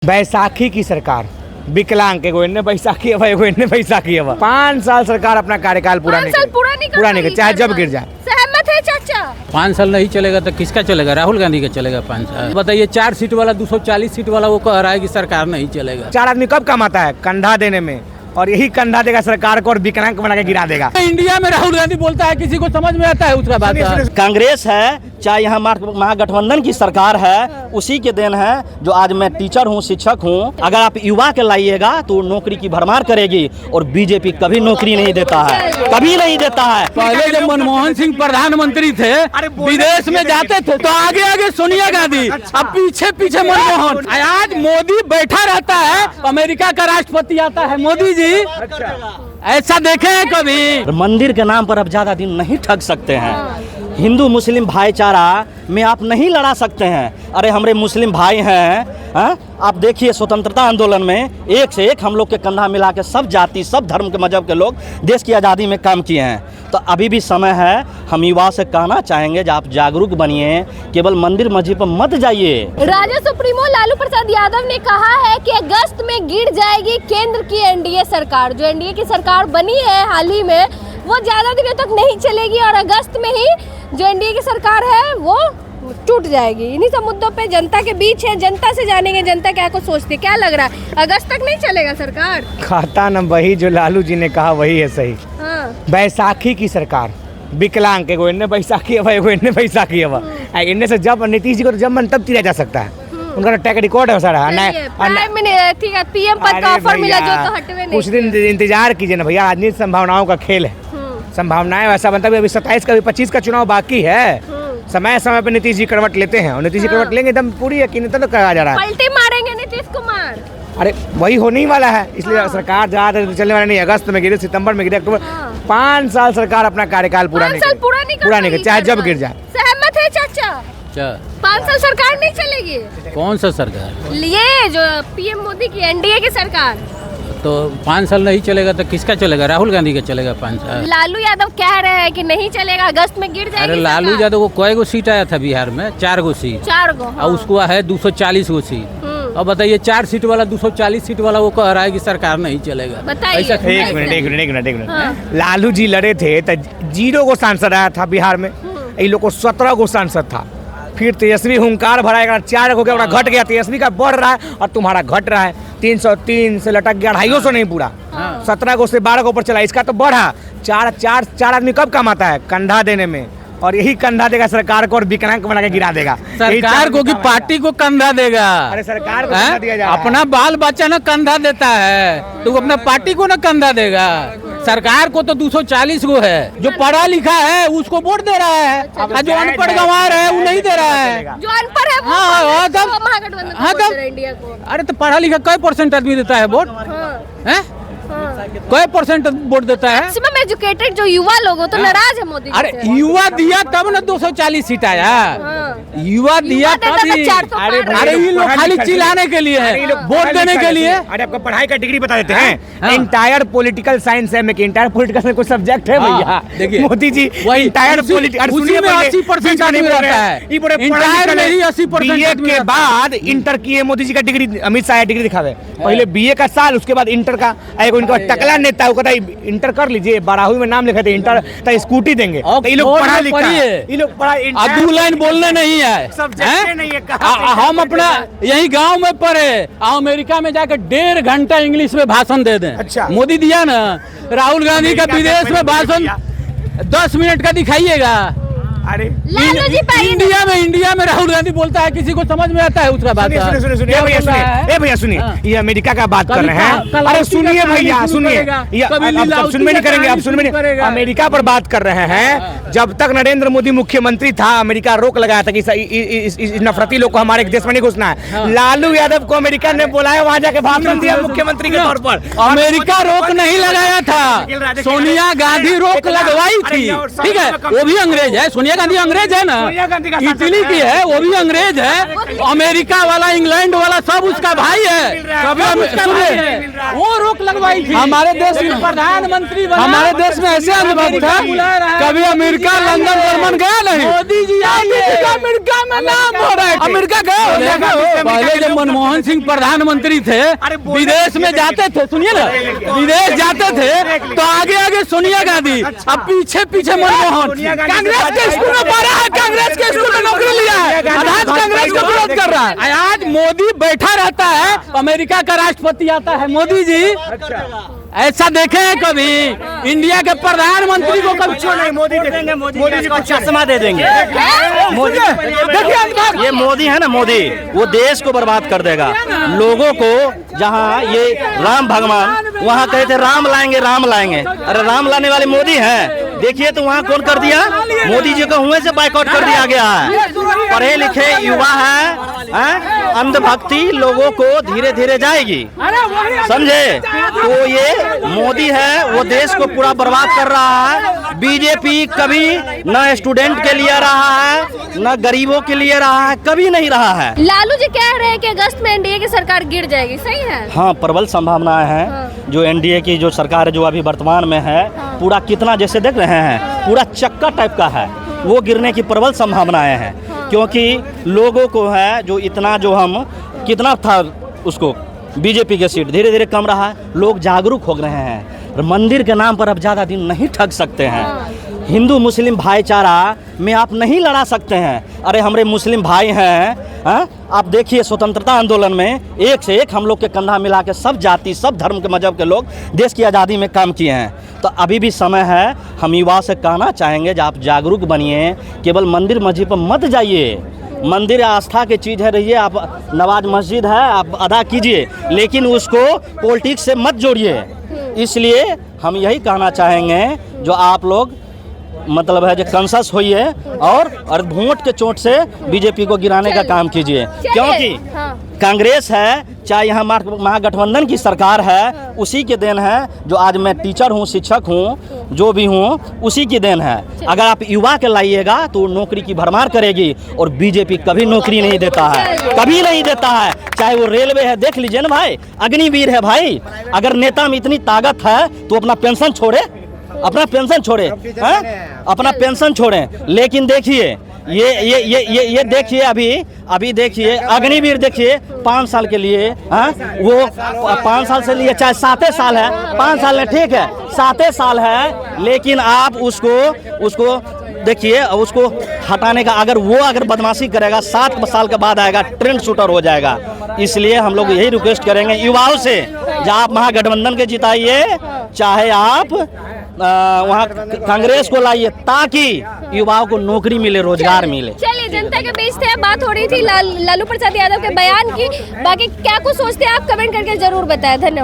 बैसाखी की सरकार विकलांग के गोइने बैसाखी हवा गोइने बैसाखी हवा 5 साल सरकार अपना कार्यकाल पूरा नहीं कर चाहे जब गिर जाए। सहमत है चाचा? 5 साल नहीं चलेगा तो किसका चलेगा? राहुल गांधी का चलेगा 5 साल। बताइए 4 सीट वाला 240 सीट वाला वो कह रहा है कि सरकार नहीं चलेगा। 4 आदमी कब कमाता है? कंधा देने में, और यही कंधा देगा सरकार को और विकलांग बना के गिरा देगा। इंडिया में राहुल गांधी बोलता है किसी को समझ में आता है उसका बात। कांग्रेस है चाहे यहाँ महागठबंधन की सरकार है, उसी के देन है जो आज मैं टीचर हूँ, शिक्षक हूँ। अगर आप युवा के लाइएगा तो नौकरी की भरमार करेगी, और बीजेपी कभी नौकरी नहीं देता है, कभी नहीं देता है। पहले जब मनमोहन सिंह प्रधानमंत्री थे, विदेश में जाते थे तो आगे आगे सोनिया गांधी, अब पीछे पीछे मनमोहन। आज मोदी बैठा रहता है, अमेरिका का राष्ट्रपति आता है। मोदी जी ऐसा देखे हैं कभी? मंदिर के नाम पर अब ज्यादा दिन नहीं ठग सकते हैं। हिंदू मुस्लिम भाईचारा में आप नहीं लड़ा सकते हैं। अरे हमारे मुस्लिम भाई हैं, आप देखिए स्वतंत्रता आंदोलन में एक से एक हम लोग के कंधा मिला के सब जाति सब धर्म के मजहब के लोग देश की आज़ादी में काम किए हैं। तो अभी भी समय है। हम युवा से कहना चाहेंगे कि आप जागरूक बनिए, केवल मंदिर मस्जिद पर मत जाइए। राजद सुप्रीमो लालू प्रसाद यादव ने कहा है कि अगस्त में गिर जाएगी केंद्र की एनडीए सरकार। जो एनडीए की सरकार बनी है हाल ही में, वो ज्यादा दिनों तक नहीं चलेगी और अगस्त में ही जो एनडीए की सरकार है वो टूट जाएगी। इन्हीं सब मुद्दों पे जनता के बीच है, जनता से जानेंगे जनता क्या कुछ सोचती है। क्या लग रहा है, अगस्त तक नहीं चलेगा सरकार? खाता न वही जो लालू जी ने कहा वही है सही। बैसाखी की सरकार विकलांग के गोइने बैसाखी हवा गोइने बैसाखी हवा। इनमें से जब नीतीश जी को जब मन तब तिरा जा सकता है। उनका ट्रैक रिकॉर्ड है सारा। ठीक है, पीएम पद का ऑफर मिला जो तो हटवे नहीं। कुछ दिन इंतजार कीजिए ना भैया, राजनीति संभावनाओं का खेल है। संभावनाएं वैसा बनता है। अभी 27 का, 25 का चुनाव बाकी है। समय समय पे नीतीश जी करवट लेते हैं, और नीतीश जी करवट लेंगे एकदम पूरी यकीनता तो कहा जा रहा है पलटी मारेंगे नीतीश कुमार। अरे वही होने ही वाला है, इसलिए सरकार ज्यादा चलने वाला नहीं। अगस्त में गिरे, सितंबर में गिरे, अक्टूबर। 5 साल सरकार अपना कार्यकाल पूरा नहीं कर चाहे जब गिर जाए। सहमत है चाचा? 5 साल सरकार नहीं चलेगी? कौन सा सरकार? ये जो पीएम मोदी की एनडीए की सरकार। तो 5 साल नहीं चलेगा तो किसका चलेगा? राहुल गांधी का चलेगा 5 साल। लालू यादव कह रहे हैं कि नहीं चलेगा, अगस्त में गिर जाएगी। अरे लालू यादव को कई गो सीट आया था बिहार में? 4 गो सीट। 4 गो और उसको है 240 गो सीट। अब बताइए 4 सीट वाला 240 सीट वाला वो कह रहा है कि सरकार नहीं चलेगा। एक मिनट। लालू जी लड़े थे तो 0 गो सांसद आया था बिहार में, इन लोग को 17 गो सांसद था। फिर तेजस्वी हुंकार भराएगा, 4 हो गया, घट गया। तेजस्वी का बढ़ रहा है और तुम्हारा घट रहा है। 303 से लटक गया, 250 नहीं पूरा। 17 गो से 12 गो ऊपर चला, इसका तो बढ़ा। 4 आदमी कब कमाता है? कंधा देने में, और यही कंधा देगा सरकार को और विकलांग बना के गिरा देगा। सरकार को कि पार्टी को कंधा देगा? अरे सरकार को कंधा दिया जा रहा है। अपना बाल बच्चा ना कंधा देता है तो अपना पार्टी को ना कंधा देगा। सरकार को तो 240 गो है। जो पढ़ा लिखा है उसको वोट दे रहा है, और जो अनपढ़ गंवार है वो नहीं दे रहा है। जो अनपढ़ है इंडिया को। अरे तो पढ़ा लिखा कई % आदमी देता है वोट? कई % वोट देता है? मैक्सिमम एजुकेटेड जो युवा लोग हो तो नाराज है मोदी। अरे युवा दिया तब ना 240 सीट आया। युवा दिया तभी। अरे ये लोग खाली चिल्लाने के लिए है, वोट देने के लिए। अरे आपको पढ़ाई का डिग्री बता देते हैं। इंटायर पॉलिटिकल साइंस है, इंटायर पॉलिटिकल में कुछ सब्जेक्ट है भैया। देखिए मोदी जी वही इंटायर पॉलिटिकल, उसी में 80% आदमी रहता है। इंटायर में ही 80% बीए के बाद इंटर किए मोदी जी का डिग्री। अमित शाह डिग्री दिखावे, पहले बीए का साल, उसके बाद इंटर का। उनका टकला नेता वो कहता है इंटर कर लीजिए, बाराहवी में नाम लिखा थे इंटर, तो स्कूटी देंगे। ये लोग पढ़ा लिखा है, ये लोग पढ़ा 2 लाइन बोलने नहीं है, सब्जेक्ट नहीं है। हम अपना यही गांव में पढ़े, अमेरिका में जाकर 1.5 घंटा इंग्लिश में भाषण दे दें। अच्छा। मोदी दिया ना। राहुल गांधी का विदेश में भाषण 10 मिनट का दिखाइएगा। अरे इंडिया में राहुल गांधी बोलता है किसी को समझ में आता है उसका बात। सुनिए भैया, सुनिए, ये अमेरिका का बात कर रहे हैं। अरे सुनिए भैया, सुनिए, अब सुनने नहीं करेंगे, अब सुनने नहीं। अमेरिका पर बात कर रहे हैं। जब तक नरेंद्र मोदी मुख्यमंत्री था, अमेरिका रोक लगाया था कि इस नफरती लोग को हमारे देश में नहीं घुसना है। लालू यादव को अमेरिका ने बुलाया, वहाँ जाके भाषण दिया मुख्यमंत्री के तौर पर। अमेरिका रोक नहीं लगाया था, सोनिया गांधी रोक लगवाई थी। ठीक है, वो भी अंग्रेज है। सोनिया गांधी अंग्रेज है ना, सोनिया गांधी का सांसद इटली की है। है, वो भी अंग्रेज है। अमेरिका वाला, इंग्लैंड वाला सब उसका भाई है। कभी सब उसका भाई है। वो रोक लगवाई थी। हमारे देश में प्रधानमंत्री बना, हमारे देश में ऐसे अनुभव था, कभी अमेरिका, लंदन, जर्मन गया नहीं। मोदी जी अमेरिका में नाम हो रहा है। अमेरिका गए पहले जब मनमोहन सिंह प्रधानमंत्री थे, विदेश में जाते थे, सुनिए ना, विदेश जाते थे तो आगे आगे सोनिया गांधी, अब पीछे पीछे मनमोहन। कांग्रेस के स्कूल में पढ़ा है, कांग्रेस के स्कूल में नौकरी लिया है, आज कांग्रेस का विरोध कर रहा है। आज मोदी बैठा रहता है, अमेरिका का राष्ट्रपति आता है। मोदी जी ऐसा देखे हैं कभी? इंडिया के प्रधानमंत्री को कभी नहीं, मोदी देखेंगे, मोदी जी को चश्मा दे देंगे। मोदी देखिए, ये मोदी है ना, मोदी वो देश को बर्बाद कर देगा। लोगों को जहाँ ये राम भगवान वहाँ कहते राम लाएंगे, राम लाएंगे, अरे राम लाने वाले मोदी हैं। देखिए तो वहाँ कौन कर दिया, मोदी जी को हुए से बाइकआउट कर दिया गया है। पढ़े लिखे युवा है, अंधभक्ति लोगों को धीरे धीरे जाएगी, समझे? तो ये मोदी है, वो देश को पूरा बर्बाद कर रहा है। बीजेपी कभी न स्टूडेंट के लिए रहा है, न गरीबों के लिए रहा है, कभी नहीं रहा है। लालू जी कह रहे हैं कि अगस्त में एनडीए की सरकार गिर जाएगी, सही है? हाँ, प्रबल संभावनाएं हैं। जो एनडीए की जो सरकार है, जो अभी वर्तमान में है, पूरा कितना जैसे देख रहे हैं, पूरा चक्का टाइप का है, वो गिरने की प्रबल संभावनाएं हैं। क्योंकि लोगों को है जो इतना, जो हम कितना था उसको, बीजेपी के सीट धीरे धीरे कम रहा है, लोग जागरूक हो रहे हैं। मंदिर के नाम पर अब ज़्यादा दिन नहीं ठग सकते हैं। हिंदू मुस्लिम भाईचारा में आप नहीं लड़ा सकते हैं। अरे हमारे मुस्लिम भाई हैं, आप देखिए स्वतंत्रता आंदोलन में एक से एक हम लोग के कंधा मिला के सब जाति, सब धर्म के मजहब के लोग देश की आज़ादी में काम किए हैं। तो अभी भी समय है, हम युवा से कहना चाहेंगे कि आप जागरूक बनिए, केवल मंदिर मस्जिद पर मत जाइए। मंदिर आस्था की चीज़ है, रहिए आप, नमाज मस्जिद है आप अदा कीजिए, लेकिन उसको पॉलिटिक्स से मत जोड़िए। इसलिए हम यही कहना चाहेंगे, जो आप लोग मतलब है जो कंसस होइए और वोट के चोट से बीजेपी को गिराने का काम कीजिए। क्योंकि कांग्रेस है, चाहे यहाँ महागठबंधन की सरकार है, उसी के देन है। जो आज मैं टीचर हूँ, शिक्षक हूँ, जो भी हूँ, उसी की देन है। अगर आप युवा के लाइएगा तो नौकरी की भरमार करेगी, और बीजेपी कभी नौकरी नहीं देता है, कभी नहीं देता है। चाहे वो रेलवे है, देख लीजिए ना भाई, अग्निवीर है भाई। अगर नेता में इतनी ताकत है तो अपना पेंशन छोड़े, अपना पेंशन छोड़े, अपना पेंशन छोड़े। लेकिन देखिए ये देखिए, अभी देखिए अग्निवीर, देखिए 5 साल के लिए, वो 5 साल से लिए, चाहे 7 साल है, 5 साल है, ठीक है, 7 साल है, लेकिन आप उसको देखिए, उसको हटाने का, अगर बदमाशी करेगा 7 साल के बाद आएगा, ट्रेंड शूटर हो जाएगा। इसलिए हम लोग यही रिक्वेस्ट करेंगे युवाओं से, जब आप महागठबंधन के जिताइए, चाहे आप वहाँ कांग्रेस को लाइए, ताकि युवाओं को नौकरी मिले, रोजगार मिले। चलिए, जनता के बीच थे, बात हो रही थी लालू प्रसाद यादव के बयान की। बाकी क्या कुछ सोचते हैं आप, कमेंट करके जरूर बताएं। धन्यवाद।